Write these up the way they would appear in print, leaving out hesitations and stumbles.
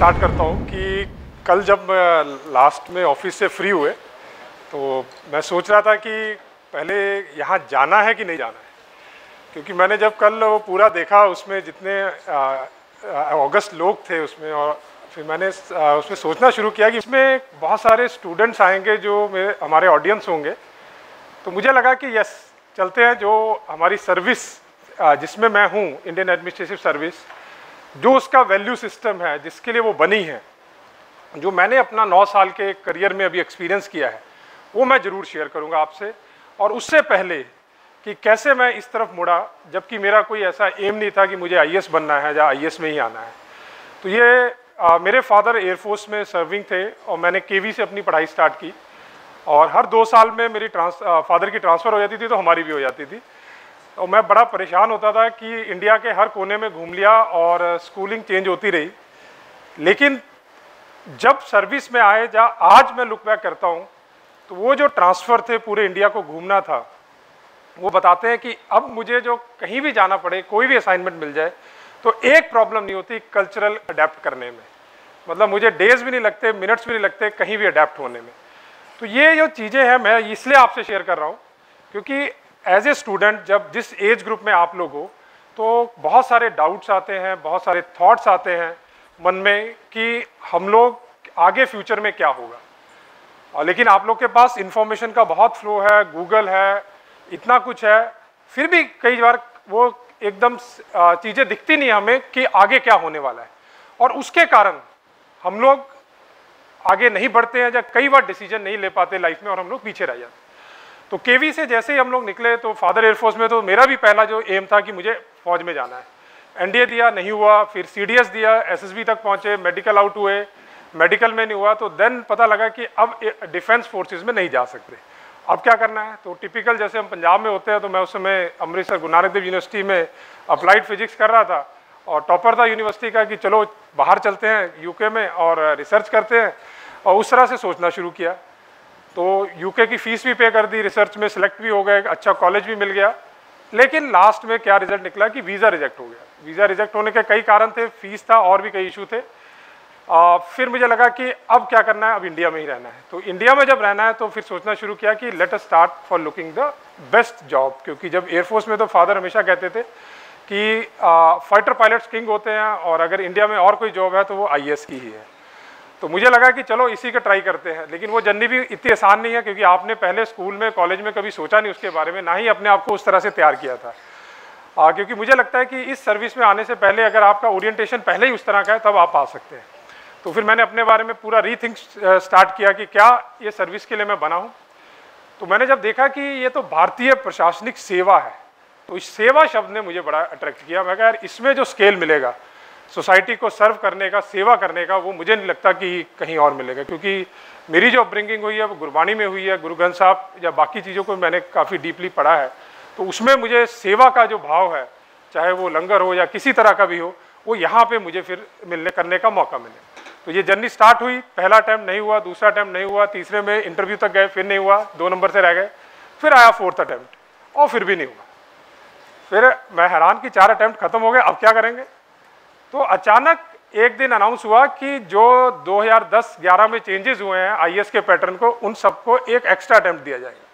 Start करता हूँ कि कल जब लास्ट में ऑफिस से फ्री हुए तो मैं सोच रहा था कि पहले यहाँ जाना है कि नहीं जाना है, क्योंकि मैंने जब कल वो पूरा देखा उसमें जितने अगस्त लोग थे उसमें, और फिर मैंने उसमें सोचना शुरू किया कि इसमें बहुत सारे स्टूडेंट्स आएंगे जो हमारे ऑडियंस होंगे। तो मुझे लगा कि यस चलते हैं, जो हमारी सर्विस जिसमें मैं हूँ, इंडियन एडमिनिस्ट्रेटिव सर्विस, जो उसका वैल्यू सिस्टम है जिसके लिए वो बनी है, जो मैंने अपना 9 साल के करियर में अभी एक्सपीरियंस किया है, वो मैं ज़रूर शेयर करूँगा आपसे। और उससे पहले कि कैसे मैं इस तरफ मुड़ा, जबकि मेरा कोई ऐसा एम नहीं था कि मुझे आईएएस बनना है या आईएएस में ही आना है। तो ये मेरे फादर एयरफोर्स में सर्विंग थे और मैंने केवी से अपनी पढ़ाई स्टार्ट की, और हर 2 साल में मेरी फादर की ट्रांसफ़र हो जाती थी तो हमारी भी हो जाती थी। और मैं बड़ा परेशान होता था कि इंडिया के हर कोने में घूम लिया और स्कूलिंग चेंज होती रही, लेकिन जब सर्विस में आए, जहाँ आज मैं लुक बैक करता हूँ, तो वो जो ट्रांसफ़र थे, पूरे इंडिया को घूमना था, वो बताते हैं कि अब मुझे जो कहीं भी जाना पड़े, कोई भी असाइनमेंट मिल जाए, तो एक प्रॉब्लम नहीं होती कल्चरल अडेप्ट करने में। मतलब मुझे डेज भी नहीं लगते, मिनट्स भी नहीं लगते कहीं भी अडेप्ट होने में। तो ये जो चीज़ें हैं मैं इसलिए आपसे शेयर कर रहा हूँ क्योंकि एज ए स्टूडेंट जब जिस एज ग्रुप में आप लोग हो, तो बहुत सारे डाउट्स आते हैं, बहुत सारे थॉट्स आते हैं मन में कि हम लोग आगे फ्यूचर में क्या होगा। और लेकिन आप लोग के पास इंफॉर्मेशन का बहुत फ्लो है, गूगल है, इतना कुछ है, फिर भी कई बार वो एकदम चीज़ें दिखती नहीं हमें कि आगे क्या होने वाला है, और उसके कारण हम लोग आगे नहीं बढ़ते हैं, या कई बार डिसीजन नहीं ले पाते लाइफ में और हम लोग पीछे रह जाते। तो केवी से जैसे ही हम लोग निकले, तो फादर एयरफोर्स में, तो मेरा भी पहला जो एम था कि मुझे फौज में जाना है। एनडीए दिया, नहीं हुआ, फिर सीडीएस दिया, एसएसबी तक पहुंचे, मेडिकल आउट हुए, मेडिकल में नहीं हुआ, तो देन पता लगा कि अब डिफेंस फोर्सेस में नहीं जा सकते, अब क्या करना है। तो टिपिकल जैसे हम पंजाब में होते हैं, तो मैं उस समय अमृतसर गुरु नानक देव यूनिवर्सिटी में अप्लाइड फिजिक्स कर रहा था और टॉपर था यूनिवर्सिटी का कि चलो बाहर चलते हैं यूके में और रिसर्च करते हैं, और उस तरह से सोचना शुरू किया। तो यूके की फ़ीस भी पे कर दी, रिसर्च में सिलेक्ट भी हो गए, अच्छा कॉलेज भी मिल गया, लेकिन लास्ट में क्या रिजल्ट निकला कि वीज़ा रिजेक्ट हो गया। वीज़ा रिजेक्ट होने के कई कारण थे, फीस था और भी कई इशू थे। फिर मुझे लगा कि अब क्या करना है, अब इंडिया में ही रहना है। तो इंडिया में जब रहना है तो फिर सोचना शुरू किया कि let us start for looking the best job, क्योंकि जब एयरफोर्स में तो फादर हमेशा कहते थे कि फाइटर पायलट्स किंग होते हैं, और अगर इंडिया में और कोई जॉब है तो वो आईएएस की ही है। तो मुझे लगा कि चलो इसी का ट्राई करते हैं, लेकिन वो जर्नी भी इतनी आसान नहीं है, क्योंकि आपने पहले स्कूल में, कॉलेज में कभी सोचा नहीं उसके बारे में, ना ही अपने आप को उस तरह से तैयार किया था। क्योंकि मुझे लगता है कि इस सर्विस में आने से पहले अगर आपका ओरिएंटेशन पहले ही उस तरह का है, तब आप आ सकते हैं। तो फिर मैंने अपने बारे में पूरा रीथिंक स्टार्ट किया कि क्या ये सर्विस के लिए मैं बना हूँ। तो मैंने जब देखा कि ये तो भारतीय प्रशासनिक सेवा है, तो इस सेवा शब्द ने मुझे बड़ा अट्रैक्ट किया। मैं कहा यार, इसमें जो स्केल मिलेगा सोसाइटी को सर्व करने का, सेवा करने का, वो मुझे नहीं लगता कि कहीं और मिलेगा, क्योंकि मेरी जो अपब्रिंगिंग हुई है वो गुरबाणी में हुई है, गुरु ग्रंथ साहब या बाकी चीज़ों को मैंने काफ़ी डीपली पढ़ा है। तो उसमें मुझे सेवा का जो भाव है, चाहे वो लंगर हो या किसी तरह का भी हो, वो यहाँ पे मुझे फिर करने का मौका मिले। तो ये जर्नी स्टार्ट हुई, पहला अटैम्प्ट नहीं हुआ, दूसरा अटैम्प्ट नहीं हुआ, तीसरे में इंटरव्यू तक गए, फिर नहीं हुआ, 2 नंबर से रह गए, फिर आया 4th अटैम्प्ट और फिर भी नहीं हुआ। फिर मैं हैरान कि 4 अटैम्प्ट खत्म हो गए, अब क्या करेंगे। तो अचानक एक दिन अनाउंस हुआ कि जो 2010-11 में चेंजेस हुए हैं आईएएस के पैटर्न को, उन सबको एक एक्स्ट्रा अटैम्प्ट दिया जाएगा।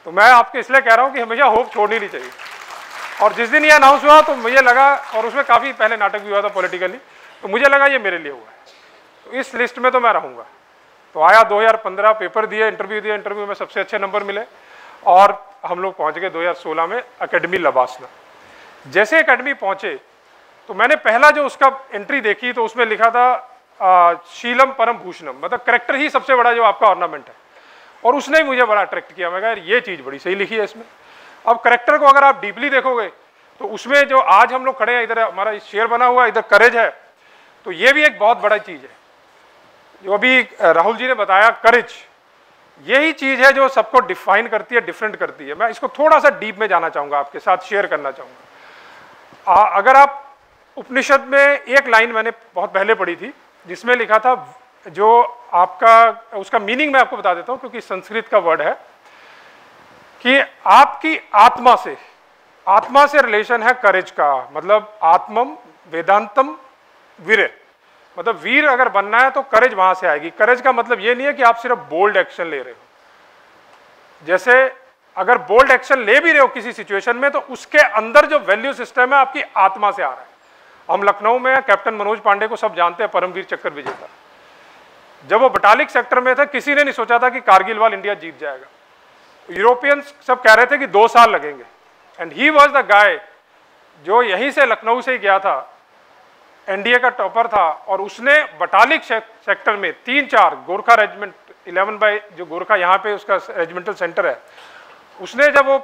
तो मैं आपको इसलिए कह रहा हूँ कि हमेशा होप छोड़नी नहीं चाहिए। और जिस दिन ये अनाउंस हुआ तो मुझे लगा, और उसमें काफ़ी पहले नाटक भी हुआ था पॉलिटिकली, तो मुझे लगा ये मेरे लिए हुआ है, तो इस लिस्ट में तो मैं रहूँगा। तो आया 2015, पेपर दिया, इंटरव्यू दिया, इंटरव्यू में सबसे अच्छे नंबर मिले और हम लोग पहुँच गए 2016 में अकेडमी लबासना। जैसे अकेडमी पहुँचे तो मैंने पहला जो उसका एंट्री देखी, तो उसमें लिखा था शीलम परम भूषणम, मतलब करेक्टर ही सबसे बड़ा जो आपका ऑर्नामेंट है, और उसने मुझे बड़ा अट्रैक्ट किया। मैं कहा यार, ये चीज़ बड़ी सही लिखी है इसमें। अब करेक्टर को अगर आप डीपली देखोगे तो उसमें जो आज हम लोग खड़े हैं, इधर हमारा शेर बना हुआ है, इधर करेज है, तो ये भी एक बहुत बड़ा चीज़ है जो अभी राहुल जी ने बताया। करेज यही चीज़ है जो सबको डिफाइन करती है, डिफरेंट करती है। मैं इसको थोड़ा सा डीप में जाना चाहूँगा, आपके साथ शेयर करना चाहूँगा। अगर आप उपनिषद में एक लाइन मैंने बहुत पहले पढ़ी थी जिसमें लिखा था, जो आपका उसका मीनिंग मैं आपको बता देता हूँ क्योंकि संस्कृत का वर्ड है, कि आपकी आत्मा से रिलेशन है करेज का, मतलब आत्मम वेदांतम वीर्य, मतलब वीर अगर बनना है तो करेज वहां से आएगी। करेज का मतलब ये नहीं है कि आप सिर्फ बोल्ड एक्शन ले रहे हो। जैसे अगर बोल्ड एक्शन ले भी रहे हो किसी सिचुएशन में तो उसके अंदर जो वैल्यू सिस्टम है आपकी आत्मा से आ रहा है। हम लखनऊ में कैप्टन मनोज पांडे को सब जानते हैं, परमवीर चक्र विजेता। जब वो बटालिक सेक्टर में थे किसी ने नहीं सोचा था कि कारगिल वाल इंडिया जीत जाएगा। यूरोपियंस सब कह रहे थे कि 2 साल लगेंगे, and he was the guy जो यहीं से लखनऊ से ही गया था, एनडीए का टॉपर था, और उसने बटालिक सेक्टर में 3-4 गोरखा रेजिमेंट 11 बाई जो गोरखा यहाँ पे उसका रेजिमेंटल सेंटर है, उसने जब वो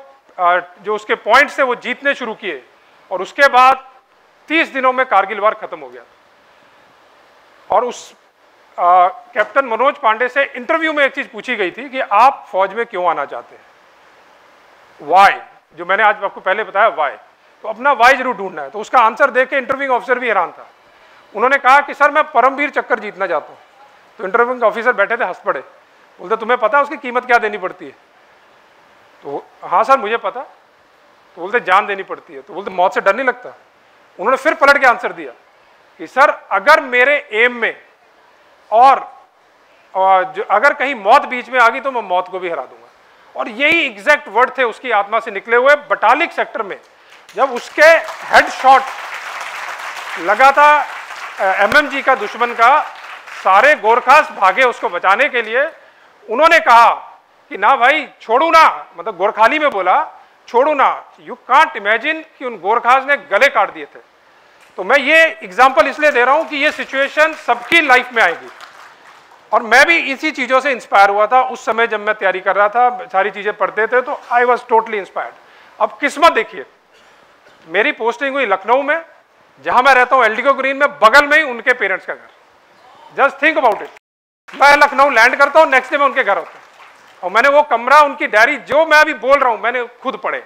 जो उसके पॉइंट से वो जीतने शुरू किए और उसके बाद 30 दिनों में कारगिल वार खत्म हो गया। और उस कैप्टन मनोज पांडे से इंटरव्यू में एक चीज पूछी गई थी कि आप फौज में क्यों आना चाहते हैं, वाई, जो मैंने आज आपको पहले बताया वाई, तो अपना वाई जरूर ढूंढना है। तो उसका आंसर देख के इंटरव्यूइंग ऑफिसर भी हैरान था। उन्होंने कहा कि सर मैं परमवीर चक्कर जीतना चाहता हूँ। तो इंटरव्यूइंग ऑफिसर बैठे थे, हंस पड़े, बोलते तुम्हें पता है उसकी कीमत क्या देनी पड़ती है? तो हाँ सर मुझे पता। तो बोलते जान देनी पड़ती है। तो बोलते मौत से डर नहीं लगता? उन्होंने फिर पलट के आंसर दिया कि सर अगर मेरे एम में और जो अगर कहीं मौत बीच में आ गई तो मैं मौत को भी हरा दूंगा। और यही एग्जैक्ट वर्ड थे उसकी आत्मा से निकले हुए। बटालिक सेक्टर में जब उसके हेड शॉट लगा था एमएमजी का दुश्मन का, सारे गोरखास भागे उसको बचाने के लिए। उन्होंने कहा कि ना भाई छोड़ू ना, मतलब गोरखाली में बोला छोड़ू ना। यू कांट इमेजिन कि उन गोरखास ने गले काट दिए थे। तो मैं ये एग्जांपल इसलिए दे रहा हूं कि ये सिचुएशन सबकी लाइफ में आएगी, और मैं भी इसी चीजों से इंस्पायर हुआ था उस समय जब मैं तैयारी कर रहा था, सारी चीजें पढ़ते थे, तो आई वॉज टोटली इंस्पायर्ड। अब किस्मत देखिए, मेरी पोस्टिंग हुई लखनऊ में, जहां मैं रहता हूं एलडीको ग्रीन में, बगल में ही उनके पेरेंट्स का घर। जस्ट थिंक अबाउट इट, मैं लखनऊ लैंड करता हूं, नेक्स्ट डे मैं उनके घर होता हूं, और मैंने वो कमरा, उनकी डायरी, जो मैं अभी बोल रहा हूं मैंने खुद पढ़े।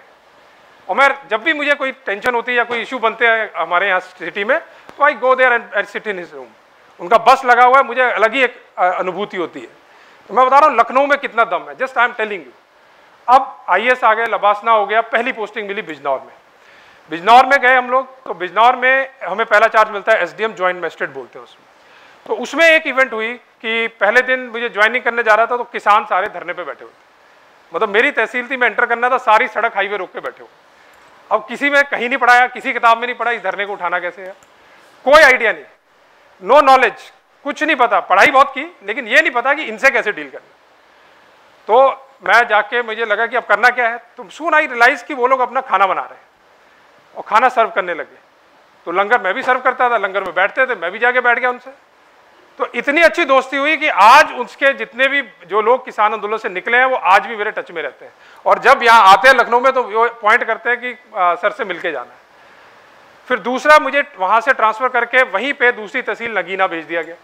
और मैं जब भी मुझे कोई टेंशन होती है या कोई इशू बनते हैं हमारे यहाँ सिटी में, तो I go there and sit in his room. उनका बस लगा हुआ है, मुझे अलग ही एक अनुभूति होती है। तो मैं बता रहा हूँ लखनऊ में कितना दम है, just I am telling you. अब आईएएस आ गए, लबासना हो गया, पहली पोस्टिंग मिली बिजनौर में। बिजनौर में गए हम लोग, तो बिजनौर में हमें पहला चार्ज मिलता है एसडीएम ज्वाइंट मजिस्ट्रेट बोलते हैं उसमें। तो उसमें एक इवेंट हुई कि पहले दिन मुझे ज्वाइनिंग करने जा रहा था, तो किसान सारे धरने पे बैठे हुए थे। मतलब मेरी तहसील थी, मैं एंटर करना था, सारी सड़क हाईवे रोक के बैठे हुए। अब किसी में कहीं नहीं पढ़ाया, किसी किताब में नहीं पढ़ा इस धरने को उठाना कैसे है, कोई आइडिया नहीं, नो नॉलेज, कुछ नहीं पता। पढ़ाई बहुत की लेकिन ये नहीं पता कि इनसे कैसे डील करना। तो मैं जाके मुझे लगा कि अब करना क्या है। तो सून आई रियलाइज कि वो लोग अपना खाना बना रहे हैं और खाना सर्व करने लगे। तो लंगर मैं भी सर्व करता था, लंगर में बैठते थे, मैं भी जाके बैठ गया उनसे। तो इतनी अच्छी दोस्ती हुई कि आज उसके जितने भी जो लोग किसान आंदोलन से निकले हैं वो आज भी मेरे टच में रहते हैं, और जब यहाँ आते हैं लखनऊ में तो वो पॉइंट करते हैं कि सर से मिलके जाना है। फिर दूसरा, मुझे वहाँ से ट्रांसफर करके वहीं पे दूसरी तहसील नगीना भेज दिया गया।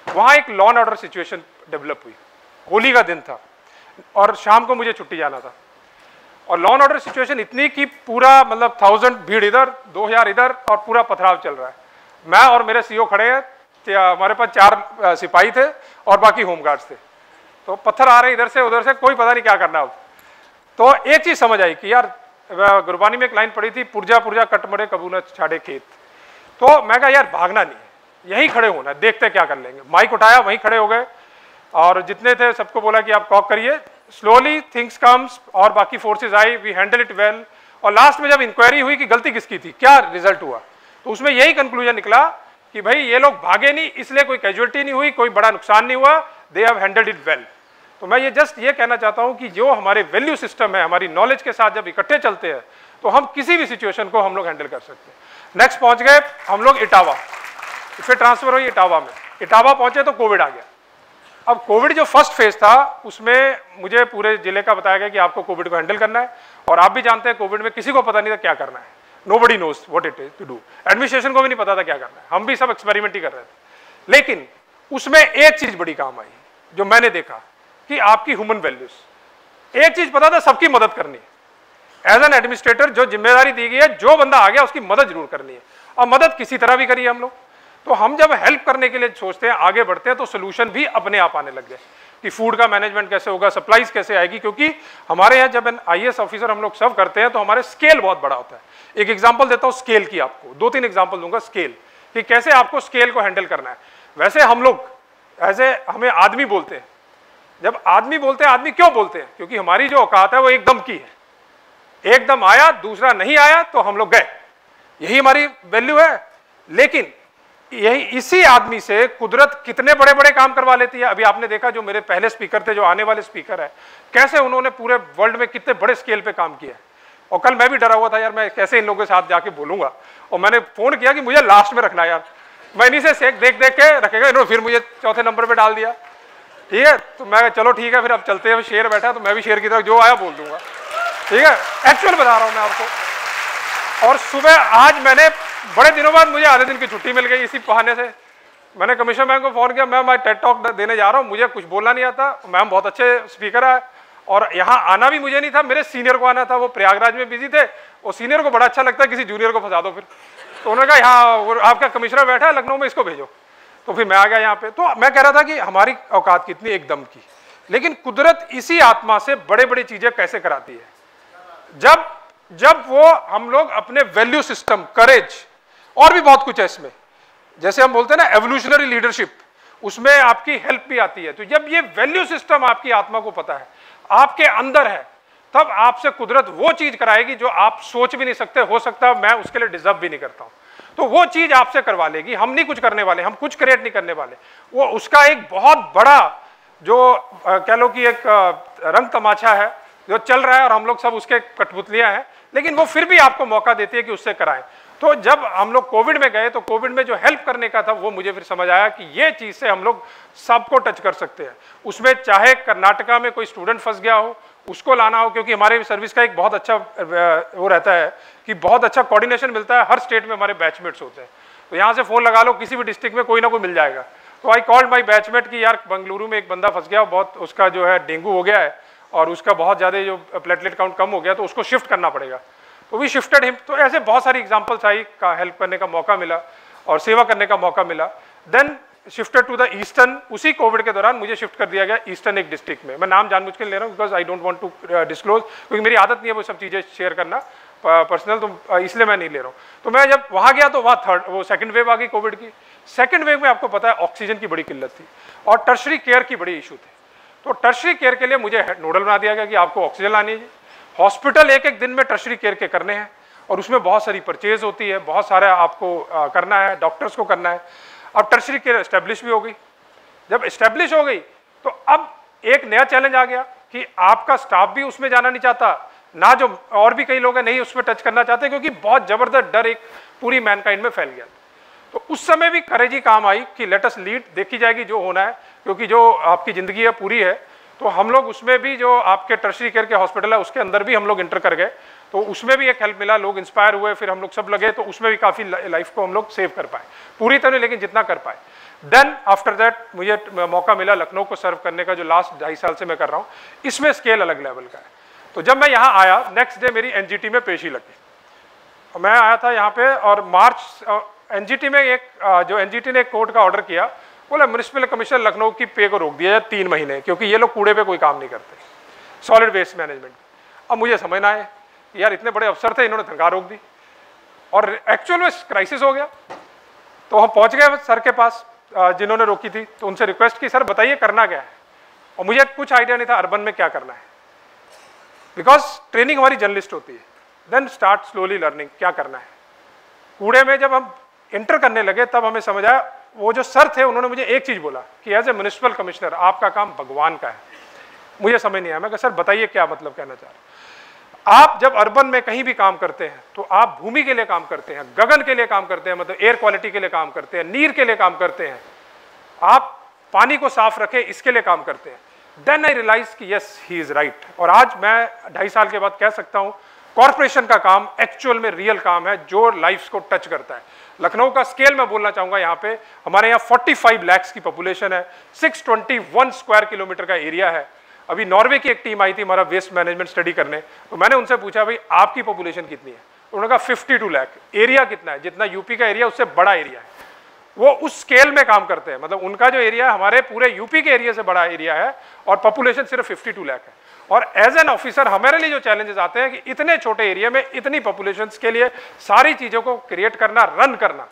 वहाँ एक law and order situation develop हुई। होली का दिन था और शाम को मुझे छुट्टी जाना था, और लॉ एंड ऑर्डर सिचुएशन इतनी कि पूरा मतलब 1000 भीड़ इधर, 2000 इधर, और पूरा पथराव चल रहा है। मैं और मेरे सीओ खड़े हैं, हमारे पास 4 सिपाही थे और बाकी होमगार्ड्स थे। तो पत्थर आ रहे इधर से उधर से, कोई पता नहीं क्या करना अब। तो एक चीज समझ आई कि यार, गुरबानी में एक लाइन पड़ी थी, पुरजा पुरजा कटमरे कबू न छाड़े खेत। तो मैं कहा यार भागना नहीं है, यहीं खड़े होना, देखते क्या कर लेंगे। माइक उठाया, वहीं खड़े हो गए, और जितने थे सबको बोला कि आप कॉक करिए। स्लोली थिंग्स कम्स, और बाकी फोर्सेज आई, वी हैंडल इट वेल। और लास्ट में जब इंक्वायरी हुई कि गलती किसकी थी, क्या रिजल्ट हुआ, तो उसमें यही कंक्लूजन निकला कि भाई ये लोग भागे नहीं, इसलिए कोई कैजुअलिटी नहीं हुई, कोई बड़ा नुकसान नहीं हुआ, they have handled it well. तो मैं ये जस्ट ये कहना चाहता हूं कि जो हमारे वैल्यू सिस्टम है, हमारी नॉलेज के साथ जब इकट्ठे चलते हैं तो हम किसी भी सिचुएशन को हम लोग हैंडल कर सकते हैं। नेक्स्ट पहुंच गए हम लोग इटावा, फिर ट्रांसफर हुई इटावा में। इटावा पहुंचे तो कोविड आ गया। अब कोविड जो फर्स्ट फेज था उसमें मुझे पूरे जिले का बताया गया कि आपको कोविड को हैंडल करना है, और आप भी जानते हैं कोविड में किसी को पता नहीं था क्या करना है। Nobody knows what it is to do. Administration को भी नहीं पता था क्या करना है, हम भी सब एक्सपेरिमेंट ही कर रहे थे। लेकिन उसमें एक चीज बड़ी काम आई जो मैंने देखा कि आपकी ह्यूमन वैल्यूज। एक चीज पता था, सबकी मदद करनी है। एज एन एडमिनिस्ट्रेटर जो जिम्मेदारी दी गई है, जो बंदा आ गया उसकी मदद जरूर करनी है, और मदद किसी तरह भी करिए हम लोग। तो हम जब हेल्प करने के लिए सोचते हैं, आगे बढ़ते हैं, तो सोल्यूशन भी अपने आप आने लग गए कि फूड का मैनेजमेंट कैसे होगा, सप्लाईज कैसे आएगी। क्योंकि हमारे यहाँ जब आईएएस ऑफिसर हम लोग सर्व करते हैं तो हमारे स्केल बहुत बड़ा होता है। एक एग्जांपल देता हूँ स्केल की, आपको 2-3 एग्जांपल दूंगा स्केल कि कैसे आपको स्केल को हैंडल करना है। वैसे हम लोग ऐसे हमें आदमी बोलते हैं, जब आदमी बोलते हैं, आदमी क्यों बोलते हैं? क्योंकि हमारी जो औकात है वो एकदम की है, एकदम आया, दूसरा नहीं आया तो हम लोग गए, यही हमारी वैल्यू है। लेकिन यही इसी आदमी से कुदरत कितने बड़े बड़े काम करवा लेती है। अभी आपने देखा जो मेरे पहले स्पीकर थे, जो आने वाले स्पीकर है, कैसे उन्होंने पूरे वर्ल्ड में कितने बड़े स्केल पे काम किया है। और कल मैं भी डरा हुआ था यार, मैं कैसे इन लोगों के साथ जाके बोलूंगा, और मैंने फोन किया कि मुझे लास्ट में रखना यार, मैं इन्हीं से सेक देख देख के रखेगा। इन्होंने फिर मुझे चौथे नंबर पे डाल दिया। ठीक है, तो मैं चलो ठीक है, फिर अब चलते हैं। शेर बैठा तो मैं भी शेर की तरह जो आया बोल दूंगा। ठीक है, एक्चुअल बता रहा हूं मैं आपको। और सुबह आज मैंने बड़े दिनों बाद मुझे आधे दिन की छुट्टी मिल गई इसी बहाने से। मैंने कमिश्नर मैम को फोन किया, मैम मैं टेड टॉक देने जा रहा हूँ, मुझे कुछ बोलना नहीं आता। मैम बहुत अच्छे स्पीकर है, और यहाँ आना भी मुझे नहीं था, मेरे सीनियर को आना था, वो प्रयागराज में बिजी थे। और सीनियर को बड़ा अच्छा लगता है किसी जूनियर को फंसा दो फिर, तो उन्होंने कहा यहाँ आपका कमिश्नर बैठा है लखनऊ में, इसको भेजो। तो फिर मैं आ गया यहाँ पे। तो मैं कह रहा था कि हमारी औकात कितनी एकदम की, लेकिन कुदरत इसी आत्मा से बड़े बड़ी चीजें कैसे कराती है। जब वो हम लोग अपने वैल्यू सिस्टम, करेज, और भी बहुत कुछ है इसमें, जैसे हम बोलते हैं ना एवोल्यूशनरी लीडरशिप, उसमें आपकी हेल्प भी आती है। तो जब ये वैल्यू सिस्टम आपकी आत्मा को पता है, आपके अंदर है, तब आपसे कुदरत वो चीज कराएगी जो आप सोच भी नहीं सकते। हो सकता है मैं उसके लिए डिजर्व भी नहीं करता हूं, तो वो चीज आपसे करवा लेगी। हम नहीं कुछ करने वाले, हम कुछ क्रिएट नहीं करने वाले, वो उसका एक बहुत बड़ा जो कह लो कि एक रंग तमाशा है जो चल रहा है, और हम लोग सब उसके कठपुतलियां हैं, लेकिन वो फिर भी आपको मौका देती है कि उससे कराएं। तो जब हम लोग कोविड में गए, तो कोविड में जो हेल्प करने का था, वो मुझे फिर समझ आया कि ये चीज से हम लोग सबको टच कर सकते हैं। उसमें चाहे कर्नाटका में कोई स्टूडेंट फंस गया हो, उसको लाना हो, क्योंकि हमारे सर्विस का एक बहुत अच्छा वो रहता है कि बहुत अच्छा कोऑर्डिनेशन मिलता है। हर स्टेट में हमारे बैचमेट्स होते हैं, तो यहाँ से फोन लगा लो, किसी भी डिस्ट्रिक्ट में कोई ना कोई मिल जाएगा। तो आई कॉल्ड माई बैचमेट कि यार बेंगलुरु में एक बंदा फंस गया, बहुत उसका जो है डेंगू हो गया है, और उसका बहुत ज़्यादा जो प्लेटलेट काउंट कम हो गया, तो उसको शिफ्ट करना पड़ेगा। तो वी शिफ्टेड हिम। तो ऐसे बहुत सारी एग्जांपल्स आई का हेल्प करने का मौका मिला और सेवा करने का मौका मिला। Then shifted to the eastern. उसी कोविड के दौरान मुझे शिफ्ट कर दिया गया ईस्टर्न एक डिस्ट्रिक्ट में। मैं नाम जानबूझ के ले रहा हूँ, because I don't want to disclose, क्योंकि मेरी आदत नहीं है वो सब चीज़ें शेयर करना पर्सनल, तो इसलिए मैं नहीं ले रहा हूँ। तो मैं जब वहाँ गया तो वहाँ सेकंड वेव आ गई कोविड की। सेकंड वेव में आपको पता है ऑक्सीजन की बड़ी किल्लत थी और टर्शरी केयर की बड़ी इशू थी। तो टर्शरी केयर के लिए मुझे नोडल बना दिया गया कि आपको ऑक्सीजन लानी है। हॉस्पिटल एक एक दिन में टर्शरी केयर के करने हैं, और उसमें बहुत सारी परचेज होती है, बहुत सारा आपको करना है, डॉक्टर्स को करना है। अब टर्शरी केयर एस्टेब्लिश भी हो गई। जब एस्टेब्लिश हो गई तो अब एक नया चैलेंज आ गया कि आपका स्टाफ भी उसमें जाना नहीं चाहता, ना जो और भी कई लोग हैं नहीं उसमें टच करना चाहते, क्योंकि बहुत जबरदस्त डर एक पूरी मैनकाइंड में फैल गया। तो उस समय भी करेज ही काम आई कि लेट अस लीड, देखी जाएगी जो होना है, क्योंकि जो आपकी जिंदगी है पूरी है। तो हम लोग उसमें भी जो आपके टर्शरी केयर के हॉस्पिटल है उसके अंदर भी हम लोग इंटर कर गए, तो उसमें भी एक हेल्प मिला, लोग इंस्पायर हुए, फिर हम लोग सब लगे, तो उसमें भी काफ़ी लाइफ को हम लोग सेव कर पाए, पूरी तरह लेकिन जितना कर पाए। देन आफ्टर दैट मुझे मौका मिला लखनऊ को सर्व करने का, जो लास्ट 2.5 साल से मैं कर रहा हूँ। इसमें स्केल अलग लेवल का है। तो जब मैं यहाँ आया, नेक्स्ट डे मेरी एनजीटी में पेशी लगी। मैं आया था यहाँ पे, और मार्च एनजीटी में जो एनजीटी ने एक कोर्ट का ऑर्डर किया, बोला म्युनिसिपल कमिश्नर लखनऊ की पे को रोक दिया 3 महीने, क्योंकि ये लोग कूड़े पे कोई काम नहीं करते, सॉलिड वेस्ट मैनेजमेंट। अब मुझे समझ ना आए यार, इतने बड़े अफसर थे, इन्होंने तनख्वाह रोक दी, और एक्चुअल में क्राइसिस हो गया। तो हम पहुंच गए सर के पास जिन्होंने रोकी थी, तो उनसे रिक्वेस्ट की, सर बताइए करना क्या है। और मुझे कुछ आइडिया नहीं था अर्बन में क्या करना है, बिकॉज ट्रेनिंग हमारी जर्नलिस्ट होती है। देन स्टार्ट स्लोली लर्निंग क्या करना है। कूड़े में जब हम इंटर करने लगे तब हमें समझ आया, वो जो सर थे उन्होंने मुझे एक चीज बोला कि एज ए म्युनिसिपल कमिश्नर आपका काम भगवान का है। मुझे समझ नहीं आया, मैं कहा सर बताइए क्या मतलब कहना चाह रहे हैं। आप जब अर्बन में कहीं भी काम करते हैं तो आप भूमि के लिए काम करते हैं, गगन के लिए काम करते हैं, मतलब एयर क्वालिटी के लिए काम करते हैं, नीर के लिए काम करते हैं, आप पानी को साफ रखें इसके लिए काम करते हैं। देन आई रियलाइज कि यस ही इज राइट। और आज मैं 2.5 साल के बाद कह सकता हूं कॉर्पोरेशन का काम एक्चुअल में रियल काम है जो लाइफ्स को टच करता है। लखनऊ का स्केल मैं बोलना चाहूंगा, यहाँ पे हमारे यहाँ 45 लाख की पॉपुलेशन है, 621 स्क्वायर किलोमीटर का एरिया है। अभी नॉर्वे की एक टीम आई थी हमारा वेस्ट मैनेजमेंट स्टडी करने, तो मैंने उनसे पूछा भाई आपकी पॉपुलेशन कितनी है, तो उन्होंने कहा 52 लाख। एरिया कितना है, जितना यूपी का एरिया उससे बड़ा एरिया है। वो उस स्केल में काम करते हैं, मतलब उनका जो एरिया है हमारे पूरे यूपी के एरिया से बड़ा एरिया है, और पॉपुलेशन सिर्फ 52 लाख है। और एज एन ऑफिसर हमारे लिए जो चैलेंजेस आते हैं कि इतने छोटे एरिया में इतनी पॉपुलेशन के लिए सारी चीज़ों को क्रिएट करना, रन करना,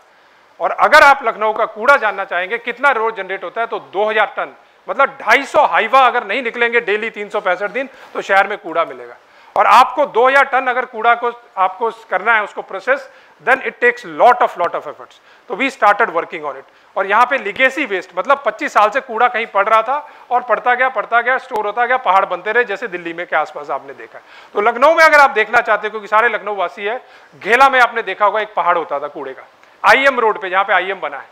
और अगर आप लखनऊ का कूड़ा जानना चाहेंगे कितना रोज जनरेट होता है तो 2000 टन, मतलब 250 हाईवा अगर नहीं निकलेंगे डेली 365 दिन तो शहर में कूड़ा मिलेगा। और आपको 2000 टन अगर कूड़ा को आपको करना है उसको process, then it takes lot of efforts. तो we started working on it. और यहाँ पे लिगेसी वेस्ट, मतलब 25 साल से कूड़ा कहीं पड़ रहा था और पड़ता गया, स्टोर होता गया, पहाड़ बनते रहे, जैसे दिल्ली में के आसपास आपने देखा है। तो लखनऊ में अगर आप देखना चाहते हो, क्योंकि सारे लखनऊ वासी है, घेला में आपने देखा होगा एक पहाड़ होता था कूड़े का, IM रोड पे, जहाँ पे IM बना है,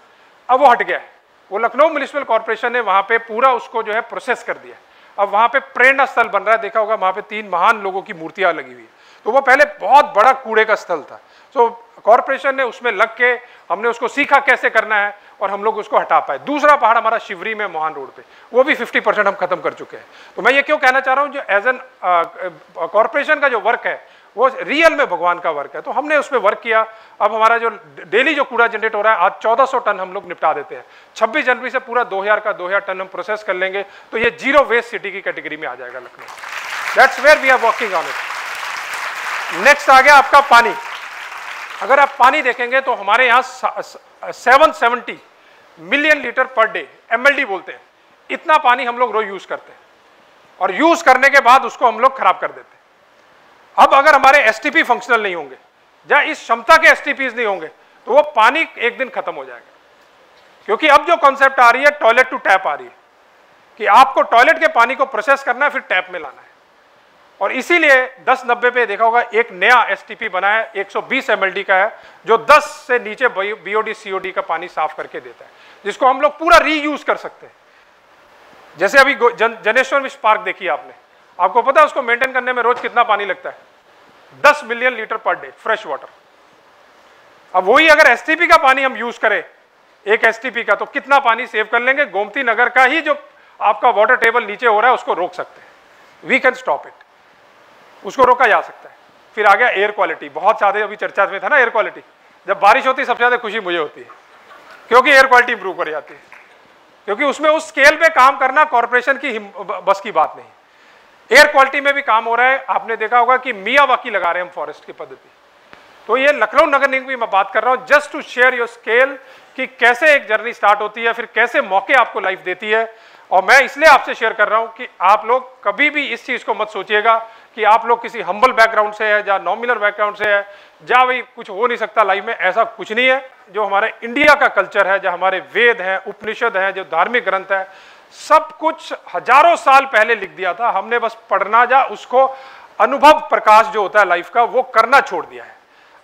अब वो हट गया है। वो लखनऊ म्युनिसिपल कॉर्पोरेशन ने वहाँ पे पूरा उसको जो है प्रोसेस कर दिया। अब वहाँ पे प्रेरणा स्थल बन रहा है, देखा होगा वहाँ पे 3 महान लोगों की मूर्तियां लगी हुई है। तो वो पहले बहुत बड़ा कूड़े का स्थल था। तो कॉर्पोरेशन ने उसमें लग के हमने उसको सीखा कैसे करना है और हम लोग उसको हटा पाए। दूसरा पहाड़ हमारा शिवरी में मोहान रोड पे, वो भी 50% हम खत्म कर चुके हैं। तो मैं ये क्यों कहना चाह रहा हूँ, जो एज एन कॉर्पोरेशन का जो वर्क है वो रियल में भगवान का वर्क है। तो हमने उस पर वर्क किया। अब हमारा जो डेली जो कूड़ा जनरेट हो रहा है, आज 1400 टन हम लोग निपटा देते हैं। 26 जनवरी से पूरा 2000 टन हम प्रोसेस कर लेंगे, तो ये जीरो वेस्ट सिटी की कैटेगरी में आ जाएगा Lucknow. That's where we are working on it. Next आ गया आपका पानी। अगर आप पानी देखेंगे तो हमारे यहाँ 770 million litre per day, MLD बोलते हैं, इतना पानी हम लोग रोज यूज करते हैं। और यूज करने के बाद उसको हम लोग खराब कर देते हैं। अब अगर हमारे STP फंक्शनल नहीं होंगे या इस क्षमता के STPs नहीं होंगे तो वो पानी एक दिन खत्म हो जाएगा। क्योंकि अब जो कॉन्सेप्ट आ रही है टॉयलेट टू टैप आ रही है, कि आपको टॉयलेट के पानी को प्रोसेस करना है फिर टैप में लाना है। और इसीलिए 1090 पे देखा होगा एक नया STP बना है, 120 MLD का है, जो 10 से नीचे BOD COD का पानी साफ करके देता है, जिसको हम लोग पूरा रीयूज कर सकते हैं। जैसे अभी जनेश्वर मिश्र पार्क देखिए आपने, आपको पता है उसको मेंटेन करने में रोज कितना पानी लगता है? 10 million litre per day fresh water. अब वही अगर STP का पानी हम यूज करें, एक STP का, तो कितना पानी सेव कर लेंगे। गोमती नगर का ही जो आपका वाटर टेबल नीचे हो रहा है उसको रोक सकते हैं। वी कैन स्टॉप इट, उसको रोका जा सकता है। फिर आ गया एयर क्वालिटी, बहुत ज्यादा अभी चर्चा में था ना एयर क्वालिटी। जब बारिश होती है सबसे ज्यादा खुशी मुझे होती है, क्योंकि एयर क्वालिटी इंप्रूव कर जाती है। क्योंकि उसमें उस स्केल पे काम करना कॉर्पोरेशन की बस की बात नहीं। एयर क्वालिटी में भी काम हो रहा है। आपने देखा होगा कि मियावाकी लगा रहे हैं हम फॉरेस्ट की पद्धति। तो ये लखनऊ नगर निगम की मैं बात कर रहा हूं, just to share your scale, कि कैसे एक जर्नी स्टार्ट होती है, फिर कैसे मौके आपको लाइफ देती है। और मैं इसलिए आपसे शेयर कर रहा हूं कि आप लोग कभी भी इस चीज को मत सोचिएगा कि आप लोग किसी हम्बल बैकग्राउंड से है या नॉमिनल बैकग्राउंड से है, जा भाई कुछ हो नहीं सकता लाइफ में। ऐसा कुछ नहीं है। जो हमारे इंडिया का कल्चर है, जो हमारे वेद हैं, उपनिषद हैं, जो धार्मिक ग्रंथ है, सब कुछ हजारों साल पहले लिख दिया था। हमने बस पढ़ना या उसको अनुभव प्रकाश जो होता है लाइफ का, वो करना छोड़ दिया है।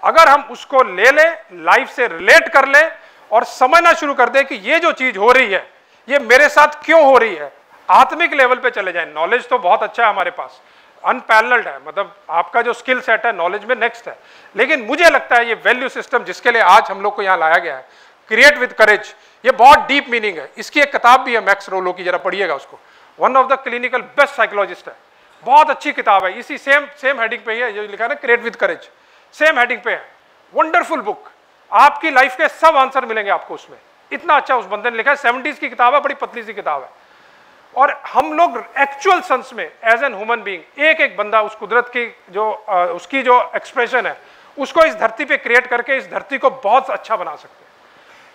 अगर हम उसको ले लें, लाइफ से रिलेट कर लें और समझना शुरू कर दें कि ये जो चीज हो रही है ये मेरे साथ क्यों हो रही है, आत्मिक लेवल पे चले जाएं। नॉलेज तो बहुत अच्छा है हमारे पास, अनपैरेलल्ड है, मतलब आपका जो स्किल सेट है नॉलेज में नेक्स्ट है। लेकिन मुझे लगता है ये वैल्यू सिस्टम जिसके लिए आज हम लोग को यहाँ लाया गया है, क्रिएट विद करेज, ये बहुत डीप मीनिंग है। इसकी एक किताब भी है मैक्स रोलो की, जरा पढ़िएगा उसको। One of the clinical best psychologist है, बहुत अच्छी किताब है। इसी सेम हेडिंग पे ही है, जो लिखा है ना create with courage, same heading पे है। वंडरफुल बुक, आपकी लाइफ के सब आंसर मिलेंगे आपको उसमें। इतना अच्छा उस बंदे ने लिखा है। 70s की किताब है, बड़ी पतली सी किताब है। और हम लोग एक्चुअल सेंस में एज एन ह्यूमन बीइंग, एक एक बंदा उस कुदरत की जो उसकी जो एक्सप्रेशन है उसको इस धरती पे क्रिएट करके इस धरती को बहुत अच्छा बना सकते हैं,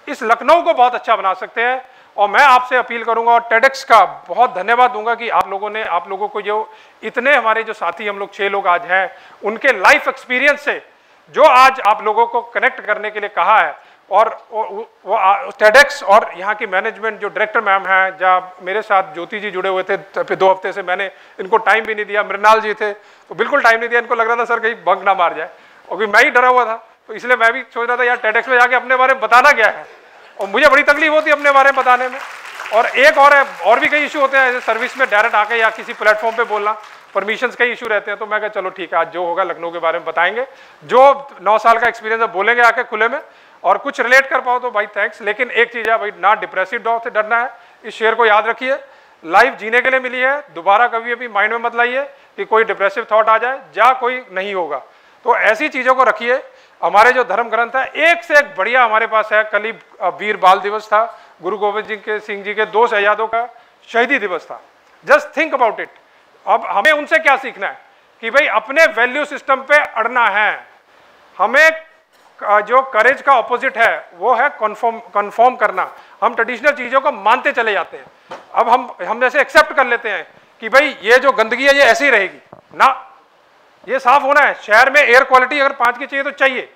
इस लखनऊ को बहुत अच्छा बना सकते हैं। और मैं आपसे अपील करूंगा और टेडेक्स का बहुत धन्यवाद दूंगा कि आप लोगों को जो इतने हमारे जो साथी हम लोग 6 लोग आज हैं, उनके लाइफ एक्सपीरियंस से जो आज आप लोगों को कनेक्ट करने के लिए कहा है। और वो टेडेक्स और यहाँ की मैनेजमेंट जो डायरेक्टर मैम हैं, जब मेरे साथ ज्योति जी जुड़े हुए थे, फिर 2 हफ्ते से मैंने इनको टाइम भी नहीं दिया। मृणाल जी थे तो बिल्कुल टाइम नहीं दिया, इनको लग रहा था सर कहीं बंक ना मार जाए, और मैं ही डरा हुआ था। तो इसलिए मैं भी सोच रहा था यार टेडेक्स में जाके अपने बारे में बताना क्या है, और मुझे बड़ी तकलीफ होती है अपने बारे में बताने में। और एक और भी कई इशू होते हैं, सर्विस में डायरेक्ट आके या किसी प्लेटफॉर्म पे बोलना, परमिशंस कई इशू रहते हैं। तो मैं कहा चलो ठीक है, आज जो होगा लखनऊ के बारे में बताएंगे, जो 9 साल का एक्सपीरियंस है बोलेंगे आके खुले में, और कुछ रिलेट कर पाओ तो भाई थैंक्स। लेकिन एक चीज है भाई, ना डिप्रेसिव डॉग से डरना है। इस शेर को याद रखिए, लाइफ जीने के लिए मिली है, दोबारा कभी भी माइंड में मत लाइए कि कोई डिप्रेसिव थॉट आ जाए या कोई नहीं होगा। तो ऐसी चीजों को रखिए। हमारे जो धर्म ग्रंथ है एक से एक बढ़िया हमारे पास है। कल ही वीर बाल दिवस था, गुरु गोविंद सिंह जी के 2 शहजादों का शहीदी दिवस था। Just think about it. अब हमें उनसे क्या सीखना है कि भाई अपने वैल्यू सिस्टम पे अड़ना है, हमें जो करेज का ऑपोजिट है वो है कन्फर्म करना। हम ट्रेडिशनल चीज़ों को मानते चले जाते हैं, अब हम जैसे एक्सेप्ट कर लेते हैं कि भाई ये जो गंदगी है ये ऐसी ही रहेगी ना, ये साफ होना है। शहर में एयर क्वालिटी अगर 5 की चाहिए तो चाहिए,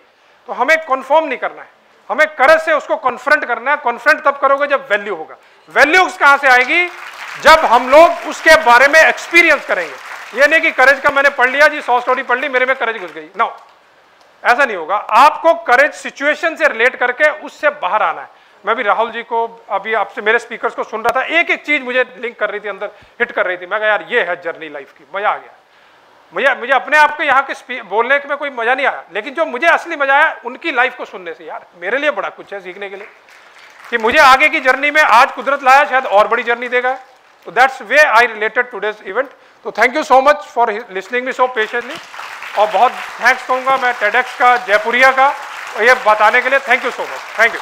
तो हमें कन्फर्म नहीं करना है, हमें करेज से उसको कॉन्फ्रंट करना है। कॉन्फ्रंट तब करोगे जब वैल्यू होगा। वैल्यूज कहां से आएगी? जब हम लोग उसके बारे में एक्सपीरियंस करेंगे। ये नहीं कि करेज का मैंने पढ़ लिया जी, 100 स्टोरी पढ़ ली, मेरे में करेज घुस गई, नो, ऐसा नहीं होगा। आपको करेज सिचुएशन से रिलेट करके उससे बाहर आना है। मैं भी राहुल जी को अभी आपसे मेरे स्पीकर्स को सुन रहा था, एक एक चीज मुझे लिंक कर रही थी, अंदर हिट कर रही थी। मैं कहा यार ये है जर्नी लाइफ की, मजा आ गया। मुझे अपने आप को यहाँ के बोलने में कोई मजा नहीं आया, लेकिन जो मुझे असली मजा आया उनकी लाइफ को सुनने से। यार मेरे लिए बड़ा कुछ है सीखने के लिए, कि मुझे आगे की जर्नी में आज कुदरत लाया, शायद और बड़ी जर्नी देगा। तो that's way I related today's event. तो thank you so much for listening me so patiently, और बहुत थैंक्स कहूँगा मैं टेडेक्स का, जयपुरिया का, ये बताने के लिए। Thank you so much, thank you.